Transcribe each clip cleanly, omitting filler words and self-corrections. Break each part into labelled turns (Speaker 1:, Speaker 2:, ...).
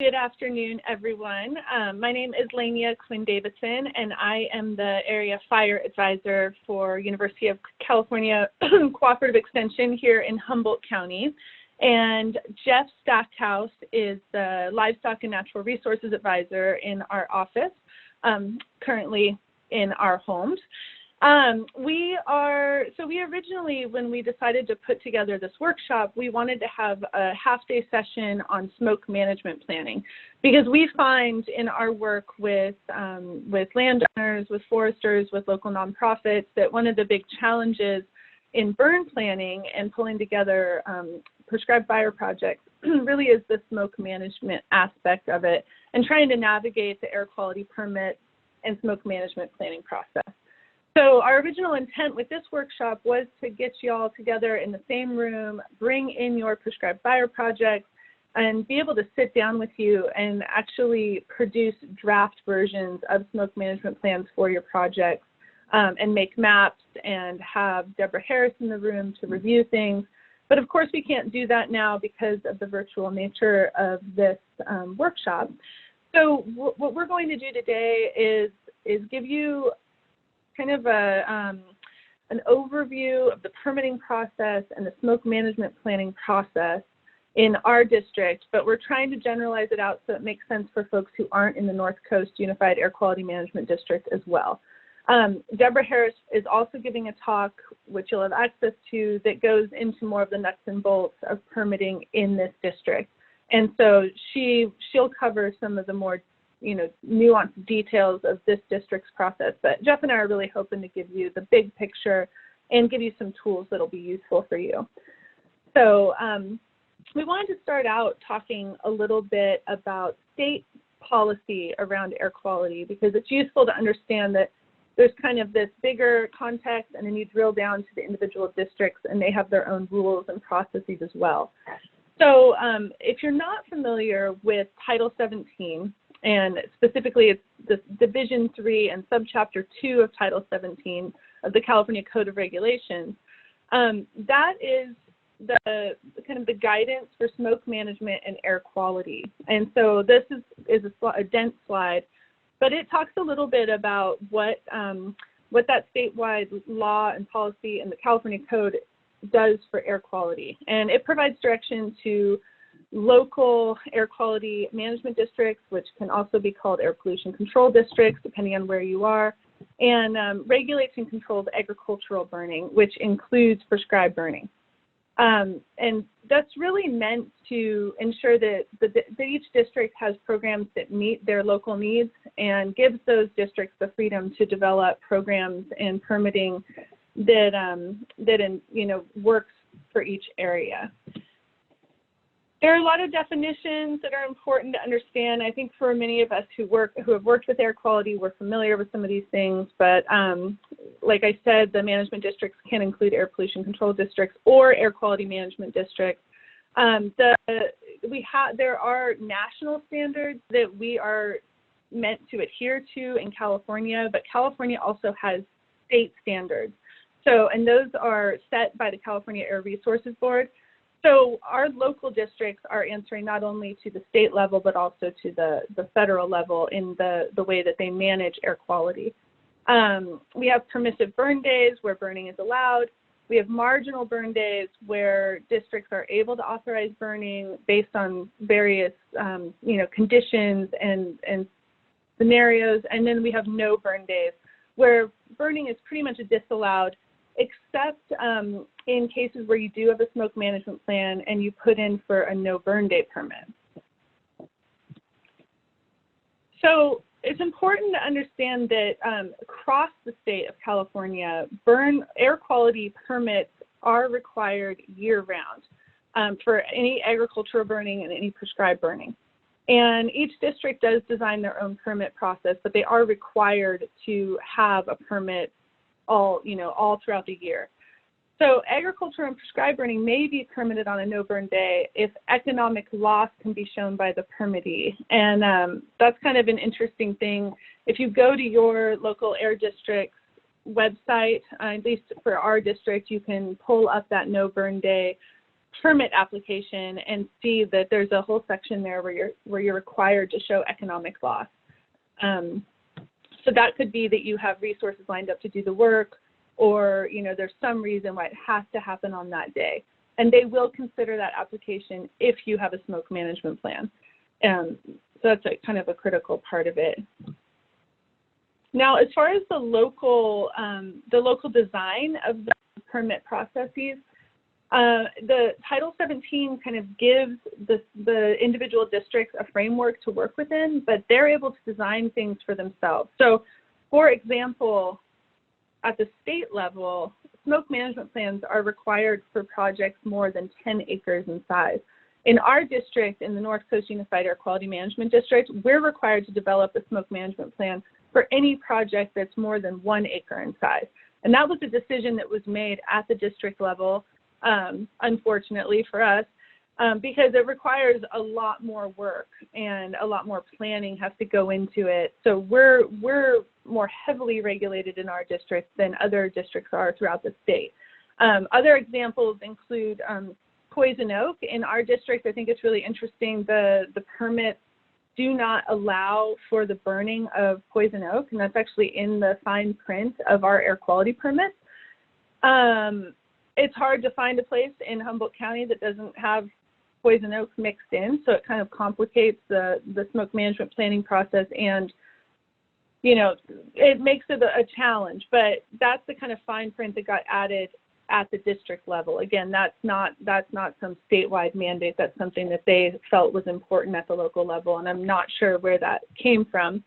Speaker 1: Good afternoon, everyone. My name is Lenya Quinn-Davidson, and I am the Area Fire Advisor for University of California Cooperative Extension here in Humboldt County. And Jeff Stackhouse is the Livestock and Natural Resources Advisor in our office, currently in our homes. We originally, when we decided to put together this workshop, we wanted to have a half-day session on smoke management planning, because we find in our work with landowners, with foresters, with local nonprofits, that one of the big challenges in burn planning and pulling together prescribed fire projects really is the smoke management aspect of it, and trying to navigate the air quality permit and smoke management planning process. So our original intent with this workshop was to get you all together in the same room, bring in your prescribed fire projects, and be able to sit down with you and actually produce draft versions of smoke management plans for your projects, and make maps and have Deborah Harris in the room to review things. But of course, we can't do that now because of the virtual nature of this workshop. So what we're going to do today is give you kind of an overview of the permitting process and the smoke management planning process in our district, but we're trying to generalize it out so it makes sense for folks who aren't in the North Coast Unified Air Quality Management District as well. Deborah Harris is also giving a talk, which you'll have access to, that goes into more of the nuts and bolts of permitting in this district. And so she'll cover some of the more nuanced details of this district's process. But Jeff and I are really hoping to give you the big picture and give you some tools that'll be useful for you. So we wanted to start out talking a little bit about state policy around air quality, because it's useful to understand that there's kind of this bigger context, and then you drill down to the individual districts, and they have their own rules and processes as well. So if you're not familiar with Title 17, and specifically it's the Division 3 and Subchapter 2 of Title 17 of the California Code of Regulations, that is the kind of the guidance for smoke management and air quality. And so this is a dense slide, but it talks a little bit about what that statewide law and policy in the California Code does for air quality. And it provides direction to local air quality management districts, which can also be called air pollution control districts, depending on where you are, and regulates and controls agricultural burning, which includes prescribed burning. And that's really meant to ensure that each district has programs that meet their local needs, and gives those districts the freedom to develop programs and permitting that works for each area. There are a lot of definitions that are important to understand. I think for many of us who have worked with air quality, we're familiar with some of these things. But like I said, the management districts can include air pollution control districts or air quality management districts. There are national standards that we are meant to adhere to in California, but California also has state standards. So, and those are set by the California Air Resources Board. So our local districts are answering not only to the state level, but also to the federal level in the way that they manage air quality. We have permissive burn days where burning is allowed. We have marginal burn days where districts are able to authorize burning based on various conditions and scenarios. And then we have no burn days where burning is pretty much disallowed, except in cases where you do have a smoke management plan and you put in for a no burn day permit. So it's important to understand that across the state of California, air quality permits are required year-round for any agricultural burning and any prescribed burning. And each district does design their own permit process, but they are required to have a permit all throughout the year. So agriculture and prescribed burning may be permitted on a no-burn day if economic loss can be shown by the permittee. And that's kind of an interesting thing. If you go to your local air district's website, at least for our district, you can pull up that no-burn day permit application and see that there's a whole section there where you're required to show economic loss. So that could be that you have resources lined up to do the work, or there's some reason why it has to happen on that day. And they will consider that application if you have a smoke management plan. So that's kind of a critical part of it. Now, as far as the local design of the permit processes, the Title 17 kind of gives the individual districts a framework to work within, but they're able to design things for themselves. So, for example, at the state level, smoke management plans are required for projects more than 10 acres in size. In our district, in the North Coast Unified Air Quality Management District, we're required to develop a smoke management plan for any project that's more than 1 acre in size. And that was a decision that was made at the district level, unfortunately for us, because it requires a lot more work and a lot more planning has to go into it. So we're more heavily regulated in our district than other districts are throughout the state. Other examples include poison oak. In our district, I think it's really interesting, the permits do not allow for the burning of poison oak, and that's actually in the fine print of our air quality permits. It's hard to find a place in Humboldt County that doesn't have poison oak mixed in, so it kind of complicates the smoke management planning process, and it makes it a challenge. But that's the kind of fine print that got added at the district level. Again, that's not some statewide mandate. That's something that they felt was important at the local level, and I'm not sure where that came from.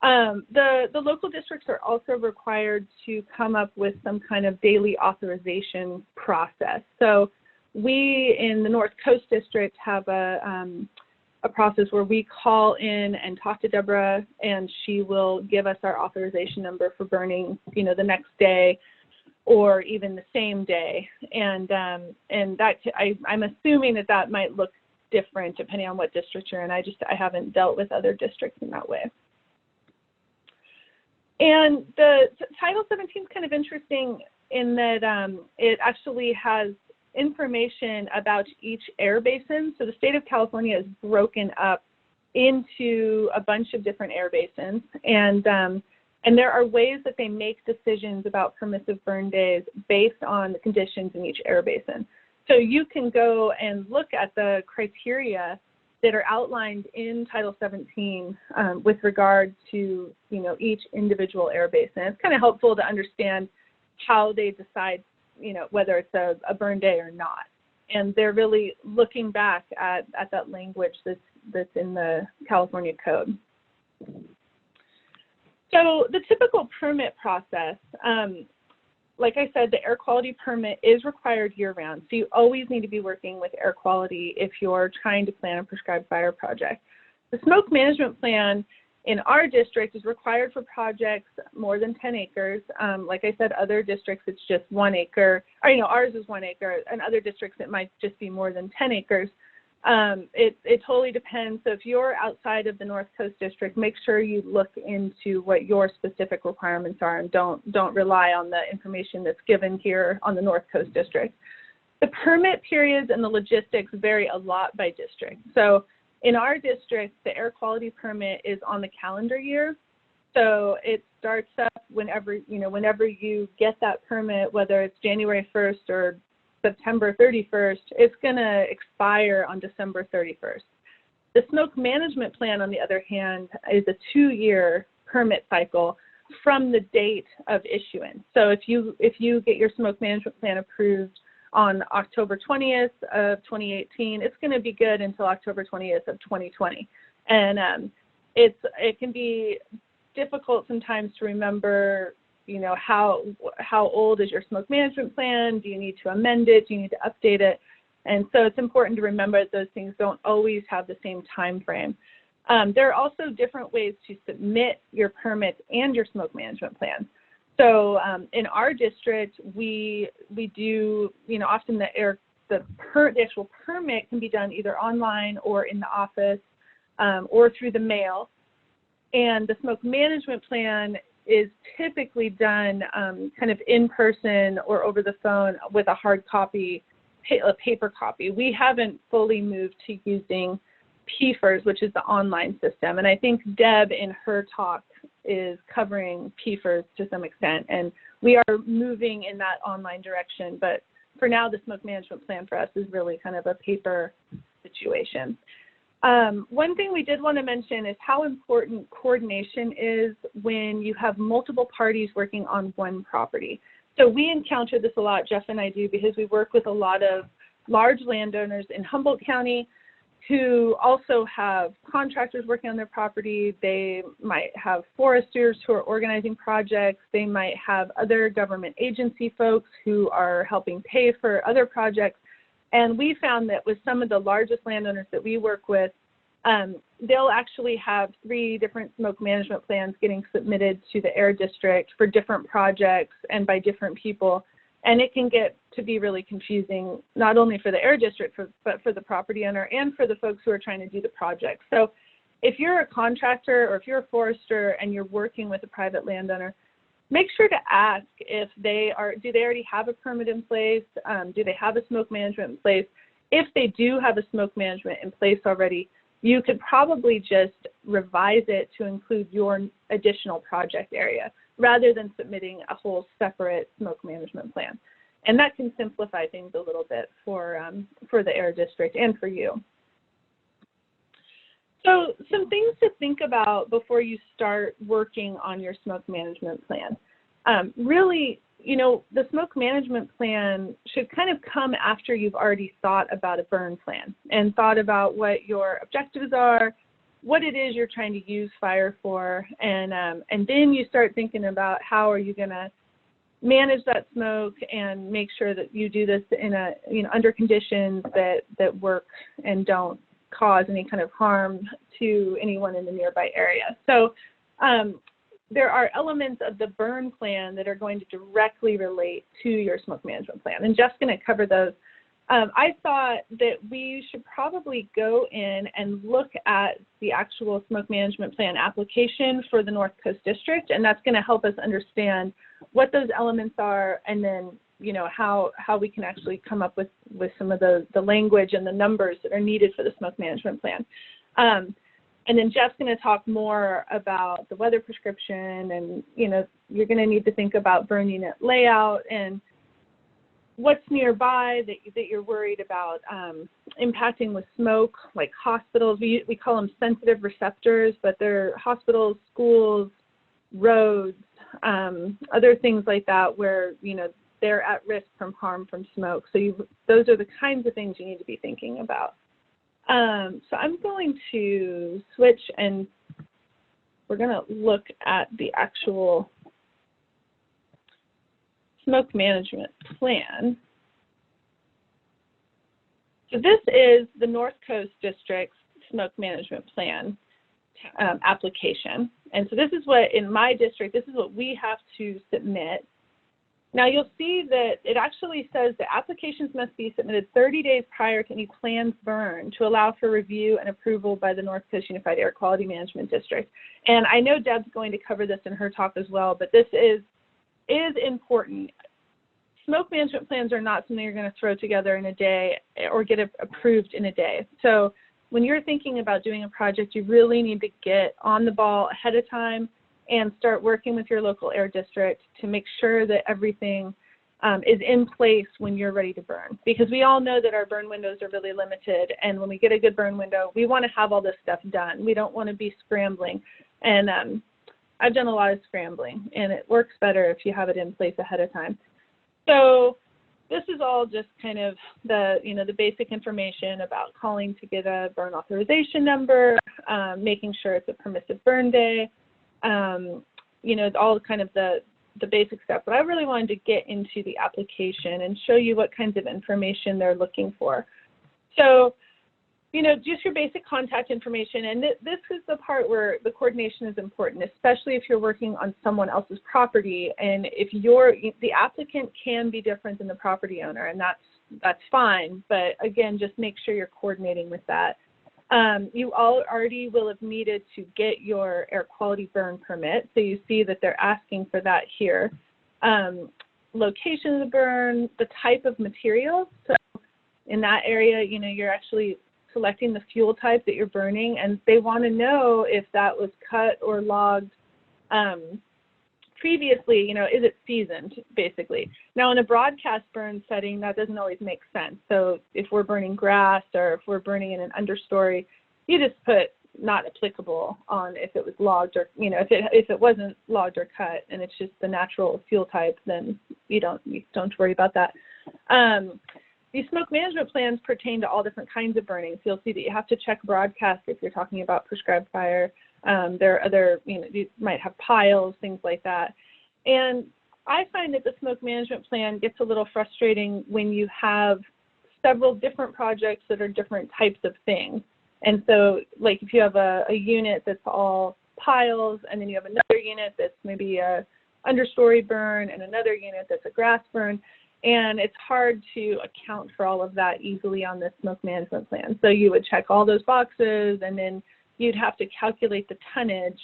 Speaker 1: The local districts are also required to come up with some kind of daily authorization process. So we in the North Coast District have a process where we call in and talk to Deborah, and she will give us our authorization number for burning, the next day or even the same day. And that I'm assuming that might look different depending on what district you're in. I haven't dealt with other districts in that way. And the Title 17 is kind of interesting in that it actually has information about each air basin. So the state of California is broken up into a bunch of different air basins, and there are ways that they make decisions about permissive burn days based on the conditions in each air basin. So you can go and look at the criteria that are outlined in Title 17 with regard to each individual air basin. It's kind of helpful to understand how they decide whether it's a burn day or not. And they're really looking back at that language that's in the California Code. So the typical permit process, like I said, the air quality permit is required year-round. So you always need to be working with air quality if you're trying to plan a prescribed fire project. The smoke management plan in our district is required for projects more than 10 acres. Like I said, other districts, it's just 1 acre. Or, ours is 1 acre. In other districts, it might just be more than 10 acres. It totally depends. So if you're outside of the North Coast District, make sure you look into what your specific requirements are, and don't rely on the information that's given here on the North Coast District. The permit periods and the logistics vary a lot by district. So in our district, the air quality permit is on the calendar year. So it starts up whenever you get that permit, whether it's January 1st or September 31st, it's going to expire on December 31st. The smoke management plan, on the other hand, is a 2-year permit cycle from the date of issuance. So if you get your smoke management plan approved on October 20th of 2018, it's going to be good until October 20th of 2020. And it can be difficult sometimes to remember, how old is your smoke management plan? Do you need to amend it? Do you need to update it? And so it's important to remember that those things don't always have the same time frame. There are also different ways to submit your permits and your smoke management plan. So in our district, we do, often the actual permit can be done either online or in the office or through the mail. And the smoke management plan is typically done kind of in person or over the phone with a hard copy a paper copy. We haven't fully moved to using PFERS, which is the online system. And I think Deb in her talk is covering PFERS to some extent. And we are moving in that online direction. But for now, the smoke management plan for us is really kind of a paper situation. One thing we did want to mention is how important coordination is when you have multiple parties working on one property. So we encounter this a lot, Jeff and I do, because we work with a lot of large landowners in Humboldt County who also have contractors working on their property. They might have foresters who are organizing projects. They might have other government agency folks who are helping pay for other projects. And we found that with some of the largest landowners that we work with, they'll actually have 3 different smoke management plans getting submitted to the air district for different projects and by different people. And it can get to be really confusing, not only for the air district, but for the property owner and for the folks who are trying to do the project. So if you're a contractor or if you're a forester and you're working with a private landowner, make sure to ask if they are, do they already have a permit in place? Do they have a smoke management in place? If they do have a smoke management in place already, you could probably just revise it to include your additional project area rather than submitting a whole separate smoke management plan. And that can simplify things a little bit for the air district and for you. So some things to think about before you start working on your smoke management plan. Really, you know, the smoke management plan should kind of come after you've already thought about a burn plan and thought about what your objectives are, what it is you're trying to use fire for, and then you start thinking about how are you going to manage that smoke and make sure that you do this in a, you know, under conditions that work and don't cause any kind of harm to anyone in the nearby area. So there are elements of the burn plan that are going to directly relate to your smoke management plan, and Jeff's going to cover those. I thought that we should probably go in and look at the actual smoke management plan application for the North Coast District, and that's going to help us understand what those elements are, and then, you know, how we can actually come up with some of the language and the numbers that are needed for the smoke management plan. And then Jeff's going to talk more about the weather prescription, and, you know, you're going to need to think about burn unit layout and what's nearby that you're worried about impacting with smoke, like hospitals. We call them sensitive receptors, but they're hospitals, schools, roads, other things like that where, you know, they're at risk from harm from smoke. So those are the kinds of things you need to be thinking about. So I'm going to switch, and we're going to look at the actual smoke management plan. So this is the North Coast District's smoke management plan application. And so this is what, in my district, this is what we have to submit. Now you'll see that it actually says that applications must be submitted 30 days prior to any planned burn to allow for review and approval by the North Coast Unified Air Quality Management District. And I know Deb's going to cover this in her talk as well, but this is important. Smoke management plans are not something you're going to throw together in a day or get approved in a day. So when you're thinking about doing a project, you really need to get on the ball ahead of time and start working with your local air district to make sure that everything is in place when you're ready to burn. Because we all know that our burn windows are really limited, and when we get a good burn window, we want to have all this stuff done. We don't want to be scrambling. And I've done a lot of scrambling, and it works better if you have it in place ahead of time. So this is all just kind of the, you know, the basic information about calling to get a burn authorization number, making sure it's a permissive burn day, you know, all kind of the basic stuff. But I really wanted to get into the application and show you what kinds of information they're looking for. So, you know, just your basic contact information. And this is the part where the coordination is important, especially if you're working on someone else's property. And if the applicant can be different than the property owner, and that's fine. But again, just make sure you're coordinating with that. You all already will have needed to get your air quality burn permit. So you see that they're asking for that here. Location of the burn, the type of material. So In that area, you know, you're actually selecting the fuel type that you're burning, and they want to know if that was cut or logged previously, you know, is it seasoned, basically. Now, in a broadcast burn setting, that doesn't always make sense. So if we're burning grass or if we're burning in an understory, you just put not applicable on if it was logged, or, you know, if it wasn't logged or cut and it's just the natural fuel type, then you don't worry about that. These smoke management plans pertain to all different kinds of burning. So you'll see that you have to check broadcast if you're talking about prescribed fire. There are other, you know, you might have piles, things like that. And I find that the smoke management plan gets a little frustrating when you have several different projects that are different types of things. And so, like, if you have a unit that's all piles, and then you have another unit that's maybe a understory burn, and another unit that's a grass burn, and it's hard to account for all of that easily on the smoke management plan. So you would check all those boxes, and then you'd have to calculate the tonnage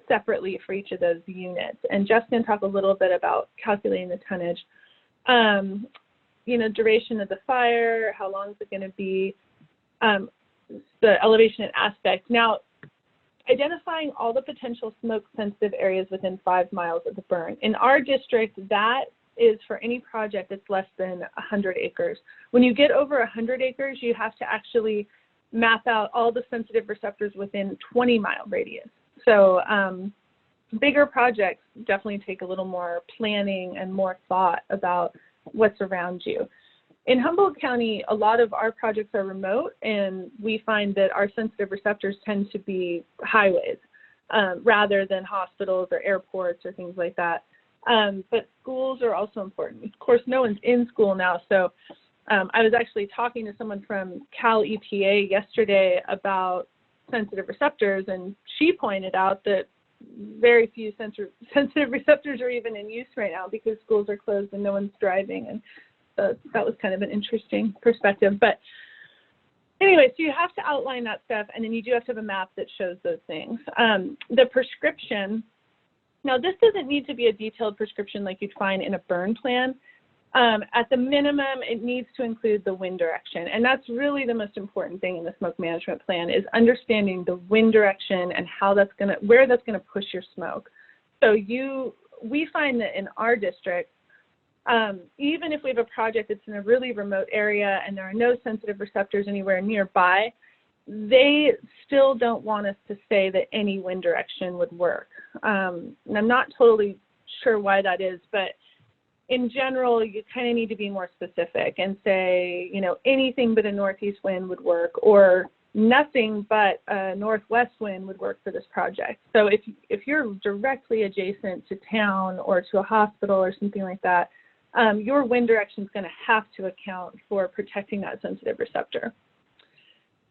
Speaker 1: separately for each of those units. And Jeff's going to talk a little bit about calculating the tonnage. You know, duration of the fire, how long is it going to be, the elevation and aspect. Now, identifying all the potential smoke-sensitive areas within 5 miles of the burn. In our district, that is for any project that's less than 100 acres. When you get over 100 acres, you have to actually map out all the sensitive receptors within 20-mile radius. So bigger projects definitely take a little more planning and more thought about what's around you. In Humboldt County, a lot of our projects are remote, and we find that our sensitive receptors tend to be highways rather than hospitals or airports or things like that. But schools are also important. Of course, no one's in school now, so I was actually talking to someone from Cal EPA yesterday about sensitive receptors, and she pointed out that very few sensitive receptors are even in use right now because schools are closed and no one's driving. And that was kind of an interesting perspective. But anyway, so you have to outline that stuff, and then you do have to have a map that shows those things. The prescription, now this doesn't need to be a detailed prescription like you'd find in a burn plan. At the minimum, it needs to include the wind direction, and that's really the most important thing in the smoke management plan, is understanding the wind direction and how that's where that's gonna push your smoke. So we find that in our district, even if we have a project that's in a really remote area and there are no sensitive receptors anywhere nearby, they still don't want us to say that any wind direction would work. And I'm not totally sure why that is, but in general, you kind of need to be more specific and say, you know, anything but a northeast wind would work, or nothing but a northwest wind would work for this project. So if you're directly adjacent to town or to a hospital or something like that, your wind direction is going to have to account for protecting that sensitive receptor.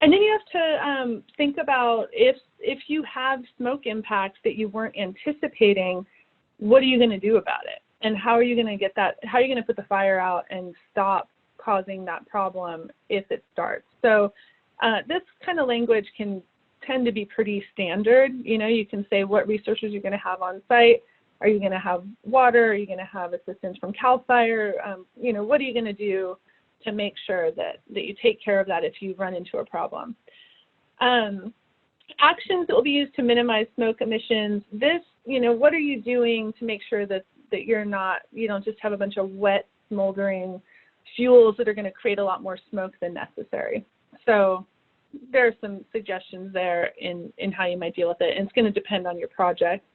Speaker 1: And then you have to think about if you have smoke impacts that you weren't anticipating, what are you going to do about it? And how are you going to get that? How are you going to put the fire out and stop causing that problem if it starts? So this kind of language can tend to be pretty standard. You know, you can say what resources you're going to have on site. Are you going to have water? Are you going to have assistance from CAL FIRE? You know, what are you going to do to make sure that you take care of that if you run into a problem? Actions that will be used to minimize smoke emissions. This, you know, what are you doing to make sure that you don't just have a bunch of wet, smoldering fuels that are going to create a lot more smoke than necessary. So there are some suggestions there in how you might deal with it, and it's going to depend on your project.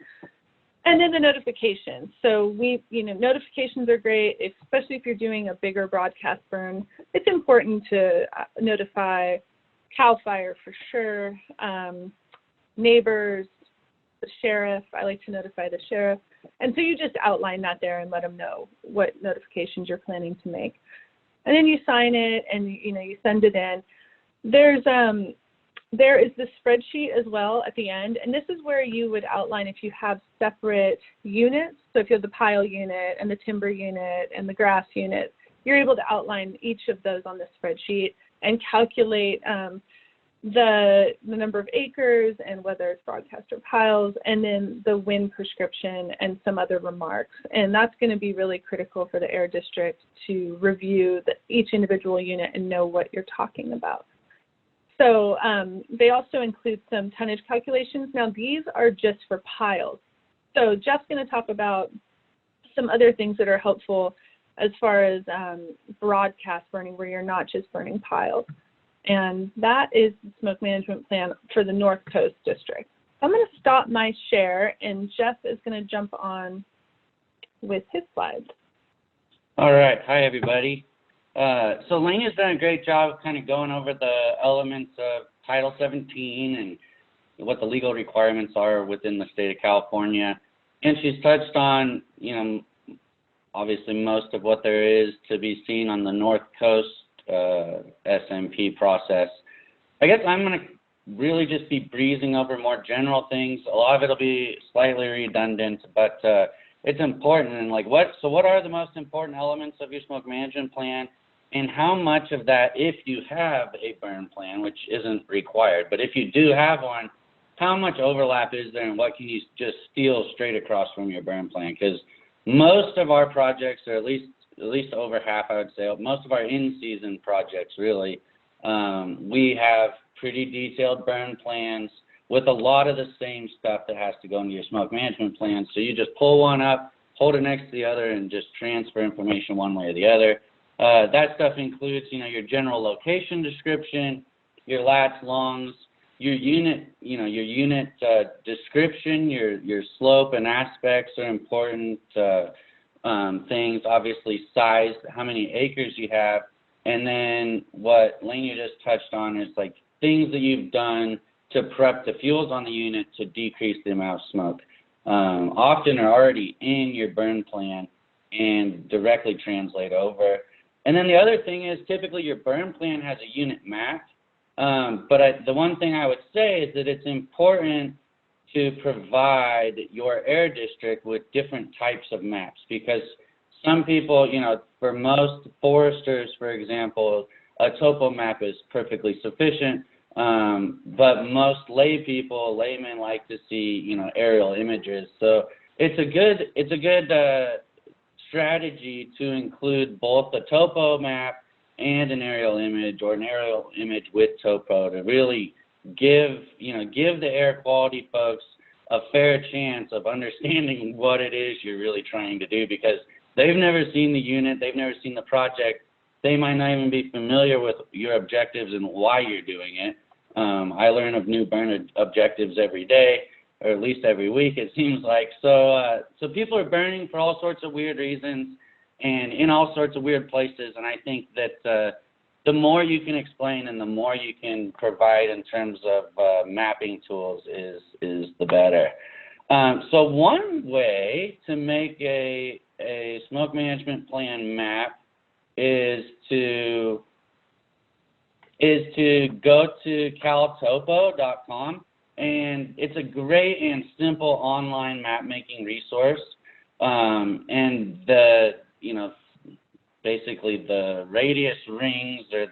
Speaker 1: And then the notifications. So notifications are great, especially if you're doing a bigger broadcast burn. It's important to notify CAL FIRE for sure, neighbors, the sheriff. I like to notify the sheriff. And so you just outline that there and let them know what notifications you're planning to make. And then you sign it and you send it in. There is this spreadsheet as well at the end, and this is where you would outline if you have separate units. So if you have the pile unit and the timber unit and the grass unit, you're able to outline each of those on the spreadsheet and calculate the number of acres and whether it's broadcast or piles, and then the wind prescription and some other remarks. And that's going to be really critical for the air district to review each individual unit and know what you're talking about. So they also include some tonnage calculations. Now, these are just for piles. So Jeff's going to talk about some other things that are helpful as far as broadcast burning, where you're not just burning piles. And that is the smoke management plan for the North Coast District. I'm going to stop my share, and Jeff is going to jump on with his slides.
Speaker 2: All right. Hi, everybody. So Lenya's done a great job of kind of going over the elements of Title 17 and what the legal requirements are within the state of California. And she's touched on, you know, obviously most of what there is to be seen on the North Coast SNMP process. I guess I'm going to really just be breezing over more general things. A lot of it will be slightly redundant, but it's important. And like, what are the most important elements of your smoke management plan, and how much of that, if you have a burn plan, which isn't required, but if you do have one, how much overlap is there, and what can you just steal straight across from your burn plan? Because most of our projects, or at least over half, I would say, most of our in-season projects, really, we have pretty detailed burn plans with a lot of the same stuff that has to go into your smoke management plan. So you just pull one up, hold it next to the other, and just transfer information one way or the other. That stuff includes, you know, your general location description, your lats, longs, your unit, description, your slope and aspects are important things. Obviously, size, how many acres you have, and then what Lenya just touched on is like things that you've done to prep the fuels on the unit to decrease the amount of smoke. Often are already in your burn plan and directly translate over. And then the other thing is typically your burn plan has a unit map. But the one thing I would say is that it's important to provide your air district with different types of maps, because some people, you know, for most foresters, for example, a topo map is perfectly sufficient, but most laymen like to see, you know, aerial images. So it's a good strategy to include both a topo map and an aerial image, or an aerial image with topo, to really give the air quality folks a fair chance of understanding what it is you're really trying to do, because they've never seen the unit, they've never seen the project, they might not even be familiar with your objectives and why you're doing it. I learn of new burn objectives every day, or at least every week, it seems like. So people are burning for all sorts of weird reasons and in all sorts of weird places, and I think that the more you can explain and the more you can provide in terms of mapping tools is the better. So one way to make a smoke management plan map is to go to caltopo.com, and it's a great and simple online map making resource. And basically the radius rings, or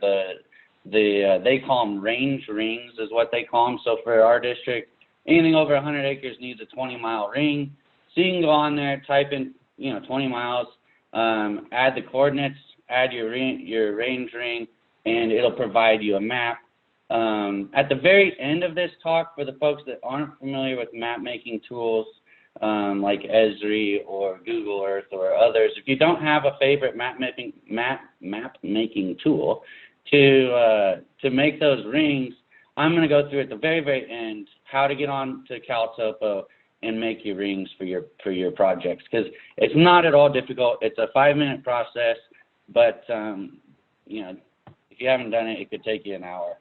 Speaker 2: they call them range rings is what they call them. So for our district, anything over 100 acres needs a 20-mile ring. So you can go on there, type in 20 miles, add the coordinates, add your range ring, and it'll provide you a map. At the very end of this talk, for the folks that aren't familiar with map making tools, like Esri or Google Earth or others, if you don't have a favorite map making tool to make those rings, I'm going to go through at the very, very end how to get on to CalTopo and make your rings for your projects, because it's not at all difficult. It's a 5-minute process, but if you haven't done it, it could take you an hour.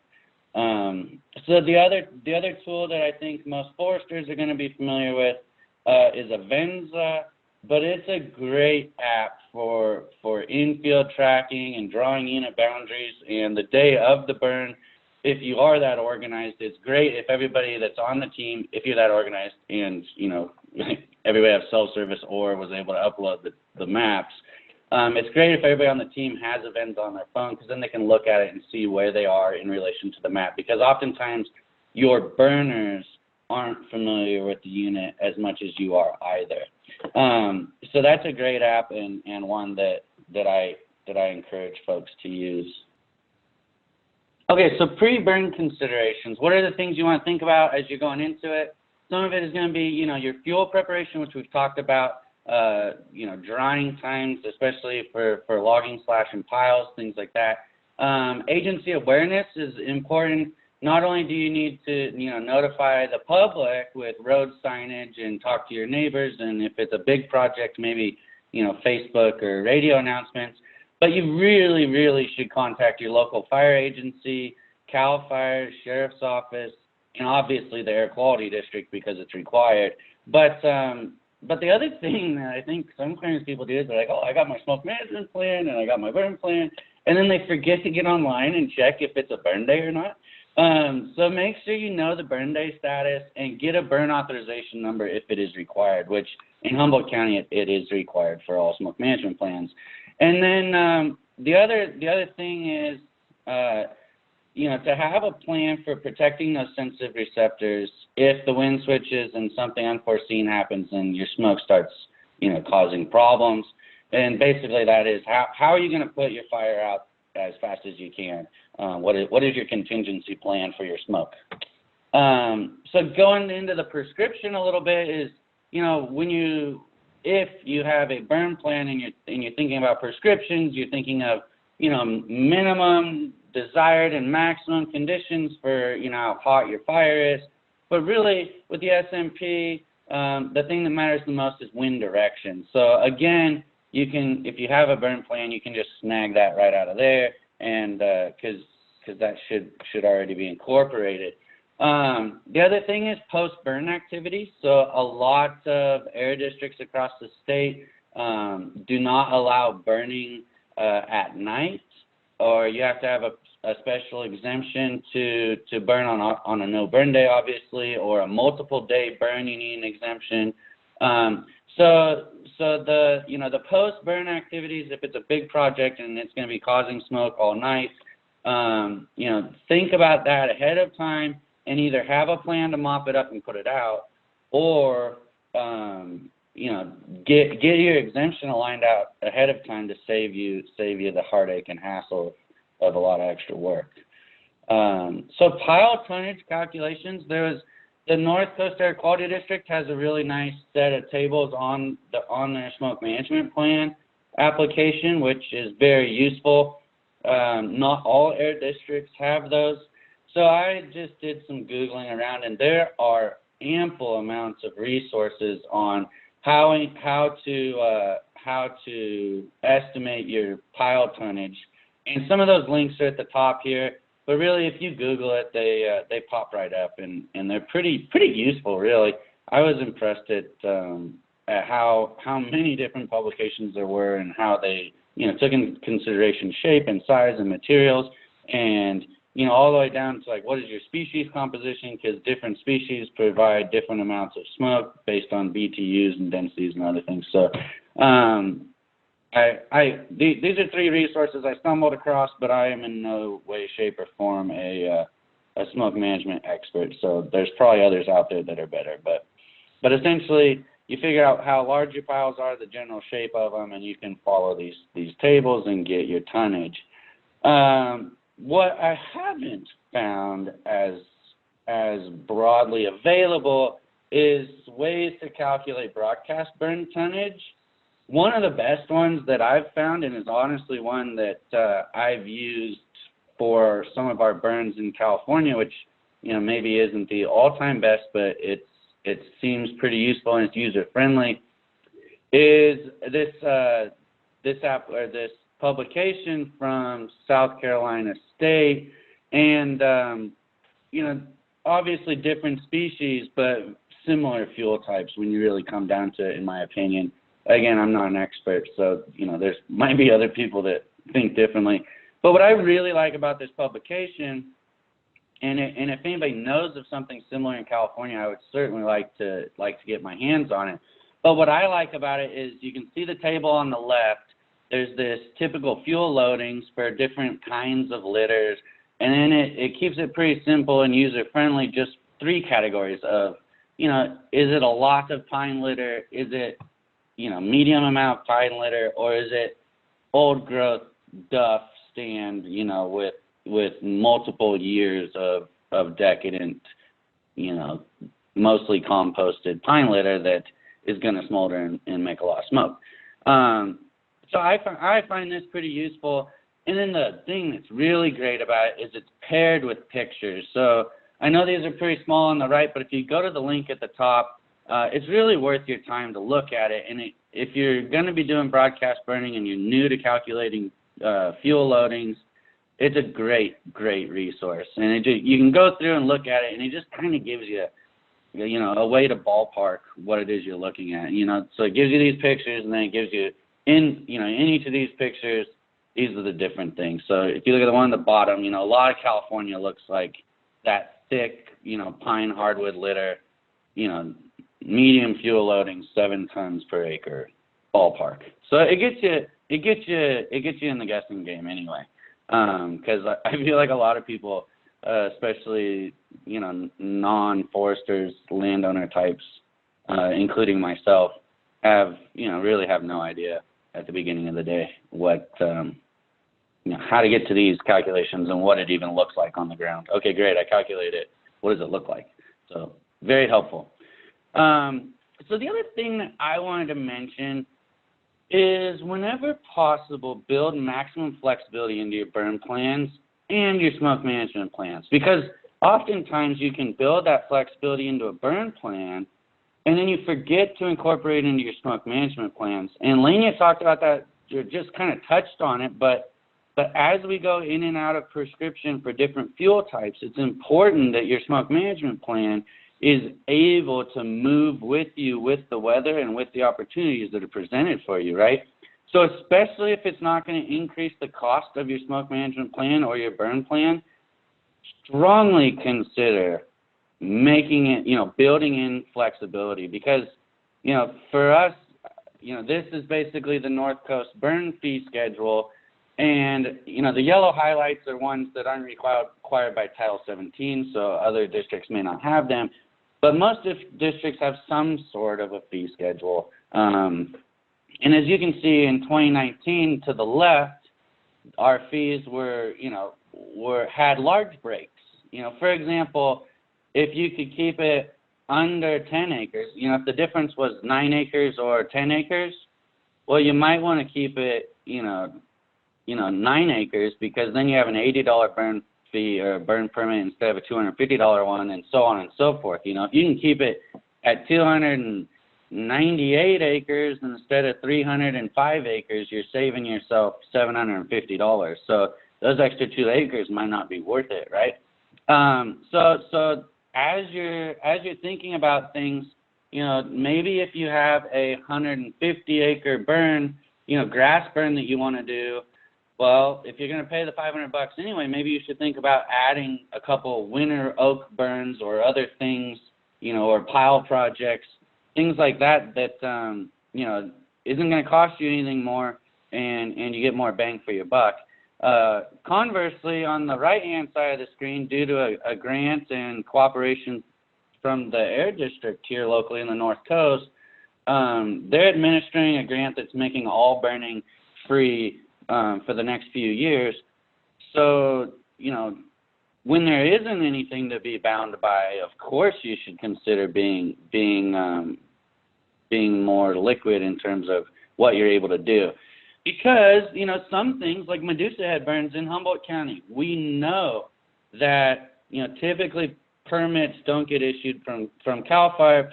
Speaker 2: So the other tool that I think most foresters are going to be familiar with is Avenza, but it's a great app for in-field tracking and drawing unit boundaries. And the day of the burn, if you are that organized, it's great if everybody that's on the team, if you're that organized and, everybody has self-service or was able to upload the maps, It's great if everybody on the team has events on their phone, because then they can look at it and see where they are in relation to the map, because oftentimes your burners aren't familiar with the unit as much as you are either. So that's a great app, and one that I encourage folks to use. Okay, so pre-burn considerations. What are the things you want to think about as you're going into it? Some of it is going to be, your fuel preparation, which we've talked about, drying times, especially for logging and piles, things like that. Agency awareness is important. Not only do you need to, notify the public with road signage and talk to your neighbors, and if it's a big project, maybe, Facebook or radio announcements, but you really, really should contact your local fire agency, CAL FIRE, Sheriff's Office, and obviously the Air Quality District, because it's required. But the other thing that I think sometimes people do is they're like, oh, I got my smoke management plan and I got my burn plan, and then they forget to get online and check if it's a burn day or not. So make sure you know the burn day status and get a burn authorization number if it is required, which in Humboldt County it is required for all smoke management plans. And then the other thing is, to have a plan for protecting those sensitive receptors if the wind switches and something unforeseen happens and your smoke starts, causing problems. And basically that is how are you going to put your fire out as fast as you can? What is your contingency plan for your smoke? So going into the prescription a little bit is, if you have a burn plan and you're thinking about prescriptions, you're thinking of, minimum, desired, and maximum conditions for, how hot your fire is. But really, with the SNMP, the thing that matters the most is wind direction. So again, if you have a burn plan, you can just snag that right out of there, and because that should already be incorporated. The other thing is post-burn activities. So a lot of air districts across the state do not allow burning at night, or you have to have a special exemption to burn on a no burn day, obviously, or a multiple day burn, you need an exemption. So the post burn activities, if it's a big project and it's going to be causing smoke all night, think about that ahead of time and either have a plan to mop it up and put it out, or get your exemption aligned out ahead of time to save you the heartache and hassle of a lot of extra work. So pile tonnage calculations, the North Coast Air Quality District has a really nice set of tables on their smoke management plan application, which is very useful. Not all air districts have those. So I just did some Googling around, and there are ample amounts of resources on how to estimate your pile tonnage. And some of those links are at the top here, but really if you Google it, they pop right up, and they're pretty useful, really. I was impressed at how many different publications there were, and how they took into consideration shape and size and materials, and all the way down to like what is your species composition, because different species provide different amounts of smoke based on BTUs and densities and other things. So these are three resources I stumbled across, but I am in no way, shape, or form a smoke management expert. So there's probably others out there that are better. But essentially, you figure out how large your piles are, the general shape of them, and you can follow these tables and get your tonnage. What I haven't found as broadly available is ways to calculate broadcast burn tonnage. One of the best ones that I've found, and is honestly one that I've used for some of our burns in California, which maybe isn't the all-time best, but it seems pretty useful and it's user-friendly, is this publication from South Carolina State, and obviously different species, but similar fuel types when you really come down to it, in my opinion. Again, I'm not an expert, so there's might be other people that think differently. But what I really like about this publication, and if anybody knows of something similar in California, I would certainly like to get my hands on it. But what I like about it is you can see the table on the left, there's this typical fuel loadings for different kinds of litters, and then it keeps it pretty simple and user-friendly, just 3 categories of, is it a lot of pine litter? Is it, medium amount of pine litter? Or is it old growth duff stand, with multiple years of decadent, mostly composted pine litter that is going to smolder and make a lot of smoke. So I find this pretty useful. And then the thing that's really great about it is it's paired with pictures. So I know these are pretty small on the right, but if you go to the link at the top, it's really worth your time to look at it. And if you're going to be doing broadcast burning and you're new to calculating fuel loadings, it's a great resource. And you can go through and look at it, and it just kind of gives you, a way to ballpark what it is you're looking at. So it gives you these pictures, and then it gives you in each of these pictures, these are the different things. So if you look at the one at the bottom, a lot of California looks like that thick, pine hardwood litter, medium fuel loading, 7 tons per acre ballpark. So it gets you in the guessing game anyway. Because I feel like a lot of people, especially, non-foresters, landowner types, including myself, really have no idea at the beginning of the day what, how to get to these calculations and what it even looks like on the ground. Okay, great, I calculated it. What does it look like? So very helpful. So the other thing that I wanted to mention is whenever possible, build maximum flexibility into your burn plans and your smoke management plans, because oftentimes you can build that flexibility into a burn plan and then you forget to incorporate it into your smoke management plans. And Lenya talked about that, just kind of touched on it, but as we go in and out of prescription for different fuel types, it's important that your smoke management plan is able to move with you with the weather and with the opportunities that are presented for you, right? So especially if it's not going to increase the cost of your smoke management plan or your burn plan, strongly consider making it, building in flexibility, because, for us, this is basically the North Coast burn fee schedule, and, the yellow highlights are ones that aren't required by Title 17, so other districts may not have them. But most districts have some sort of a fee schedule. And as you can see in 2019 to the left, our fees had large breaks. For example, if you could keep it under 10 acres, if the difference was 9 acres or 10 acres, well, you might want to keep it, 9 acres, because then you have an $80 burn fee or burn permit instead of a $250 one, and so on and so forth. If you can keep it at 298 acres instead of 305 acres, you're saving yourself $750. So those extra 2 acres might not be worth it, right? So as you're thinking about things, maybe if you have a 150 acre burn, grass burn that you want to do, well, if you're going to pay the $500 anyway, maybe you should think about adding a couple winter oak burns or other things, or pile projects, things like that, isn't going to cost you anything more, and you get more bang for your buck. Conversely, on the right-hand side of the screen, due to a grant and cooperation from the Air District here locally in the North Coast, they're administering a grant that's making all burning free for the next few years. So, when there isn't anything to be bound by, of course you should consider being more liquid in terms of what you're able to do. Because, some things like Medusahead burns in Humboldt County, we know that, typically permits don't get issued from CAL FIRE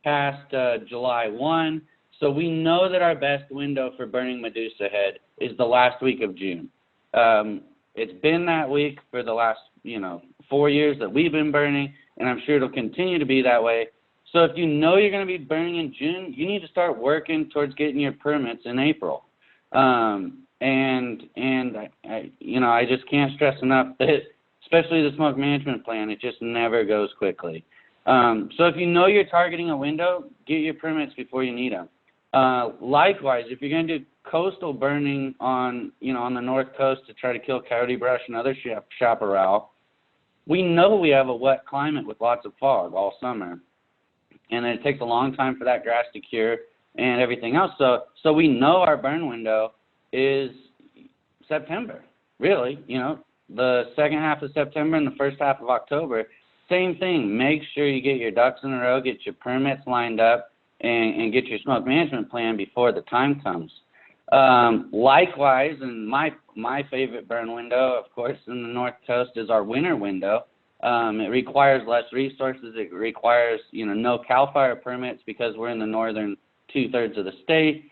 Speaker 2: past July 1. So we know that our best window for burning Medusahead is the last week of June. It's been that week for the last, 4 years that we've been burning, and I'm sure it'll continue to be that way. So if you know you're going to be burning in June, you need to start working towards getting your permits in April. I just can't stress enough that, especially the smoke management plan, it just never goes quickly. So if you know you're targeting a window, get your permits before you need them. Likewise, if you're going to do coastal burning on the north coast to try to kill coyote brush and other chaparral, we know we have a wet climate with lots of fog all summer, and it takes a long time for that grass to cure and everything else. So we know our burn window is September, really, the second half of September and the first half of October. Same thing. Make sure you get your ducks in a row, get your permits lined up, and get your smoke management plan before the time comes. Likewise, and my favorite burn window, of course, in the North Coast is our winter window. It requires less resources. It requires, no CAL FIRE permits because we're in the northern 2/3 of the state.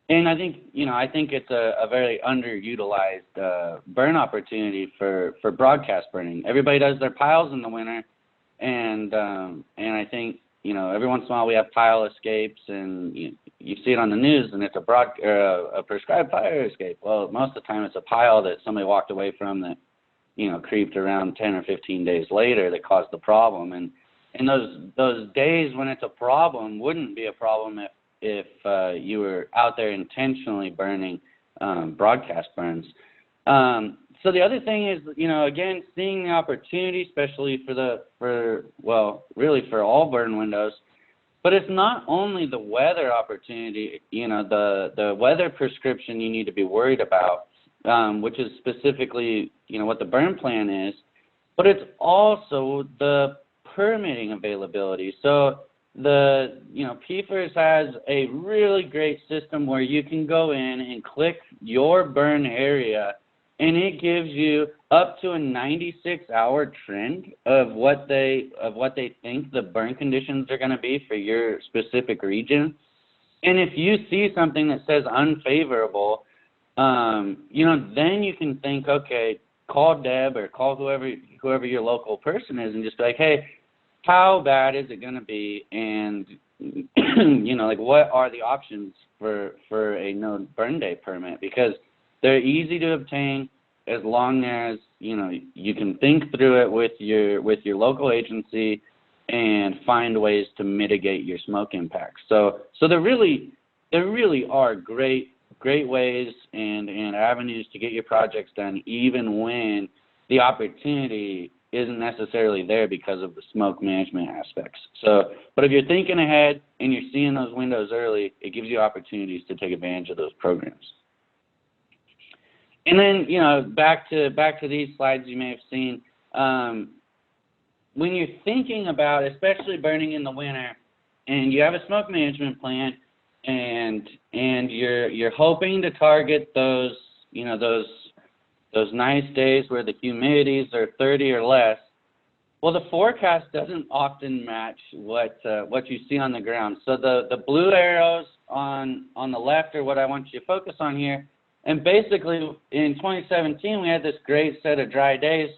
Speaker 2: And I think it's a very underutilized burn opportunity for broadcast burning. Everybody does their piles in the winter, and I think, every once in a while we have pile escapes, and you see it on the news, and it's a prescribed fire escape. Well, most of the time it's a pile that somebody walked away from that, creeped around 10 or 15 days later that caused the problem. And those days when it's a problem wouldn't be a problem if you were out there intentionally burning broadcast burns. So the other thing is, again, seeing the opportunity, especially really for all burn windows. But it's not only the weather opportunity, the weather prescription you need to be worried about, which is specifically, what the burn plan is, but it's also the permitting availability. So PFERS has a really great system where you can go in and click your burn area, and it gives you up to a 96-hour trend of what they think the burn conditions are going to be for your specific region. And if you see something that says unfavorable, then you can think, okay, call Deb or call whoever your local person is, and just be like, hey, how bad is it going to be? And what are the options for a no burn day permit? Because they're easy to obtain as long as you can think through it with your local agency and find ways to mitigate your smoke impacts. So there really are great ways and avenues to get your projects done, even when the opportunity isn't necessarily there because of the smoke management aspects. But if you're thinking ahead and you're seeing those windows early, it gives you opportunities to take advantage of those programs. And then, back to these slides you may have seen, when you're thinking about, especially burning in the winter, and you have a smoke management plan, and you're hoping to target those nice days where the humidities are 30 or less, well, the forecast doesn't often match what you see on the ground. So the blue arrows on the left are what I want you to focus on here. And basically, in 2017, we had this great set of dry days.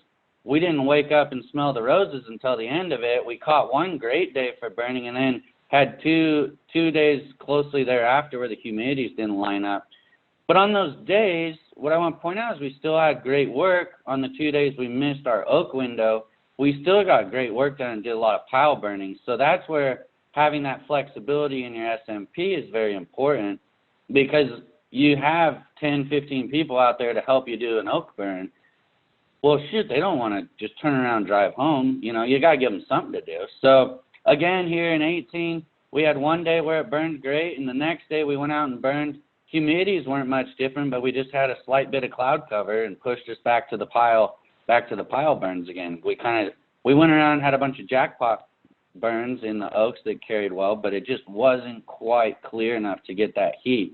Speaker 2: We didn't wake up and smell the roses until the end of it. We caught one great day for burning, and then had two days closely thereafter where the humidities didn't line up. But on those days, what I want to point out is we still had great work. On the 2 days we missed our oak window, we still got great work done and did a lot of pile burning. So that's where having that flexibility in your SMP is very important, because you have 10, 15 people out there to help you do an oak burn. Well, shoot, they don't want to just turn around and drive home. You got to give them something to do. So, again, here in 18, we had one day where it burned great, and the next day we went out and burned. Humidities weren't much different, but we just had a slight bit of cloud cover and pushed us back to the pile burns again. We went around and had a bunch of jackpot burns in the oaks that carried well, but it just wasn't quite clear enough to get that heat.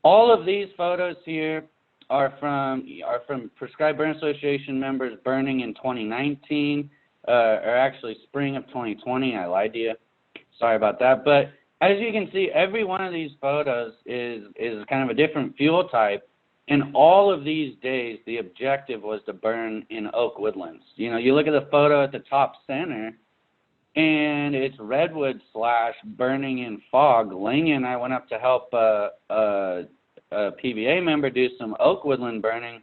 Speaker 2: All of these photos here are from Prescribed Burn Association members burning in 2019, or actually spring of 2020. I lied to you. Sorry about that. But as you can see, every one of these photos is kind of a different fuel type. And all of these days, the objective was to burn in oak woodlands. You look at the photo at the top center, and it's redwood / burning in fog. Lenya and I went up to help a PBA member do some oak woodland burning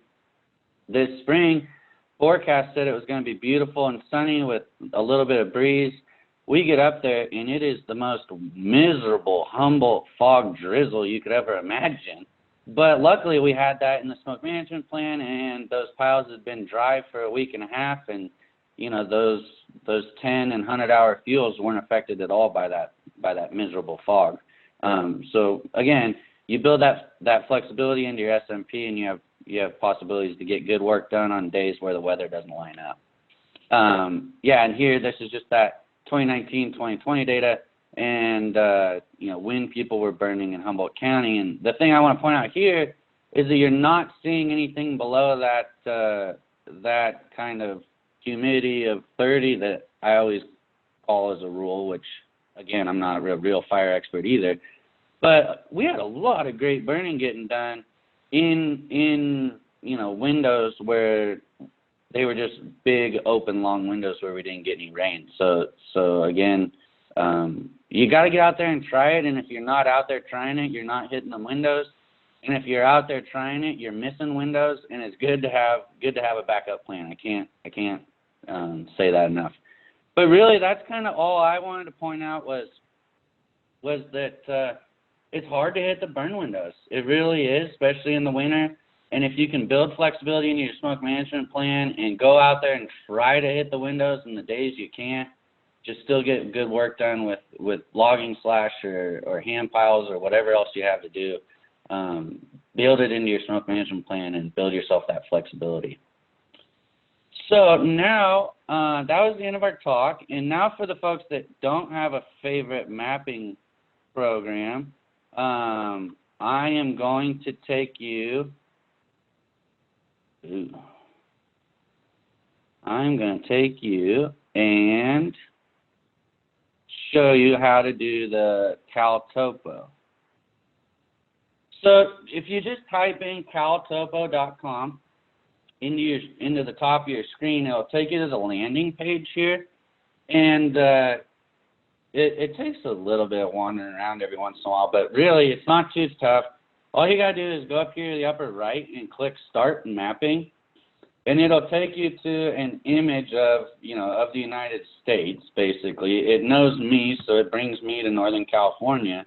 Speaker 2: this spring. Forecast said it was going to be beautiful and sunny with a little bit of breeze. We get up there, and it is the most miserable Humboldt fog drizzle you could ever imagine. But luckily we had that in the smoke management plan, and those piles had been dry for a week and a half, and those 10 and 100-hour fuels weren't affected at all by that miserable fog. So again, you build that flexibility into your SNMP, and you have possibilities to get good work done on days where the weather doesn't line up. And here this is just that 2019, 2020 data, and when people were burning in Humboldt County. And the thing I want to point out here is that you're not seeing anything below that kind of humidity of 30 that I always call as a rule, which again, I'm not a real fire expert either. But we had a lot of great burning getting done in windows where they were just big open long windows where we didn't get any rain. So again, you got to get out there and try it, and if you're not out there trying it, you're not hitting the windows. And if you're out there trying it, you're missing windows, and it's good to have a backup plan. I can't say that enough. But really, that's kind of all I wanted to point out was that it's hard to hit the burn windows. It really is, especially in the winter. And if you can build flexibility into your smoke management plan and go out there and try to hit the windows in the days you can't, just still get good work done with logging slash or hand piles or whatever else you have to do. Build it into your smoke management plan and build yourself that flexibility. So now, that was the end of our talk. And now for the folks that don't have a favorite mapping program, I am going to take you, and show you how to do the CalTopo. So if you just type in caltopo.com into the top of your screen, it'll take you to the landing page here, and it takes a little bit of wandering around every once in a while, but really it's not too tough. All you got to do is go up here to the upper right and click Start Mapping, and it'll take you to an image of the United States, basically. It knows me, so it brings me to Northern California.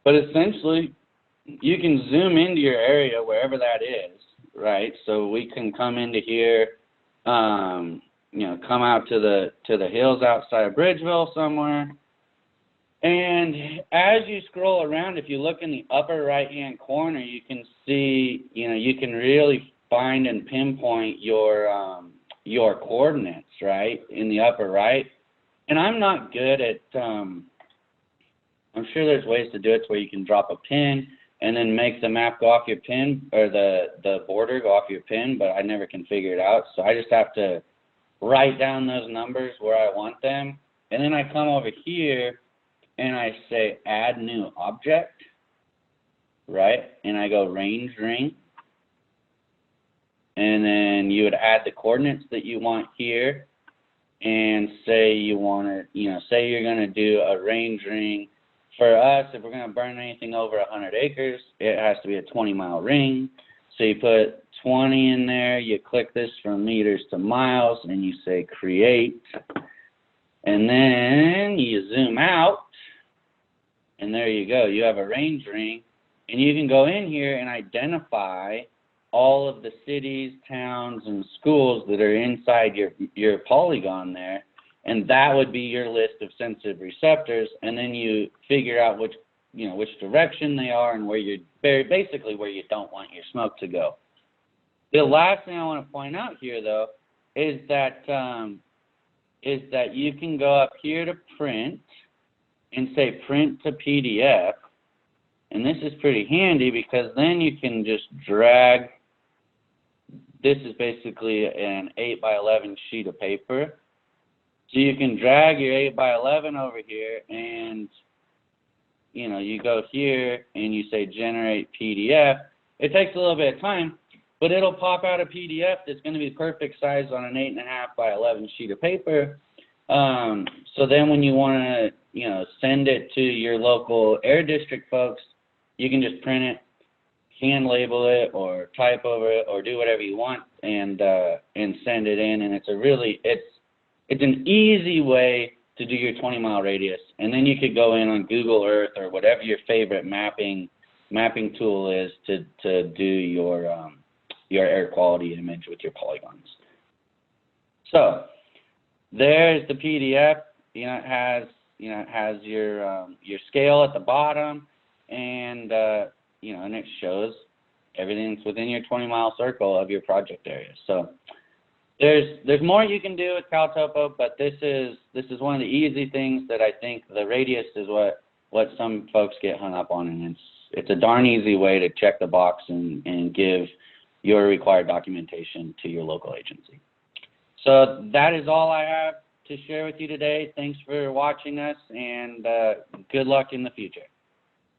Speaker 2: But essentially, you can zoom into your area wherever that is, right? So we can come into here, come out to the hills outside of Bridgeville somewhere. And as you scroll around, if you look in the upper right-hand corner, you can see, you can really find and pinpoint your coordinates, right, in the upper right. And I'm not good at, I'm sure there's ways to do it where you can drop a pin and then make the map go off your pin, or the border go off your pin, but I never can figure it out. So I just have to write down those numbers where I want them. And then I come over here and I say Add New Object, right? And I go Range Ring. And then you would add the coordinates that you want here, and say you want to, say you're going to do a range ring. For us, if we're going to burn anything over 100 acres, it has to be a 20-mile ring. So you put 20 in there, you click this from meters to miles, and you say Create. And then you zoom out, and there you go. You have a range ring, and you can go in here and identify all of the cities, towns, and schools that are inside your polygon there, and that would be your list of sensitive receptors. And then you figure out which direction they are and where you basically where you don't want your smoke to go. The last thing I want to point out here, though, is that you can go up here to Print and say Print to PDF, and this is pretty handy because then you can just drag. This is basically an 8x11 sheet of paper. So you can drag your 8x11 over here, and you go here and you say Generate PDF. It takes a little bit of time, but it'll pop out a PDF that's going to be perfect size on an 8.5x11 sheet of paper. So then when you want to, send it to your local air district folks, you can just print it, hand label it, or type over it, or do whatever you want, and send it in. And it's an easy way to do your 20-mile radius. And then you could go in on Google Earth or whatever your favorite mapping mapping tool is to do your air quality image with your polygons. So there's the PDF. It has your scale at the bottom, and and it shows everything that's within your 20-mile circle of your project area. So there's more you can do with CalTopo, but this is one of the easy things that I think the radius is what some folks get hung up on, and it's a darn easy way to check the box and give your required documentation to your local agency. So that is all I have to share with you today. Thanks for watching us, and good luck in the future.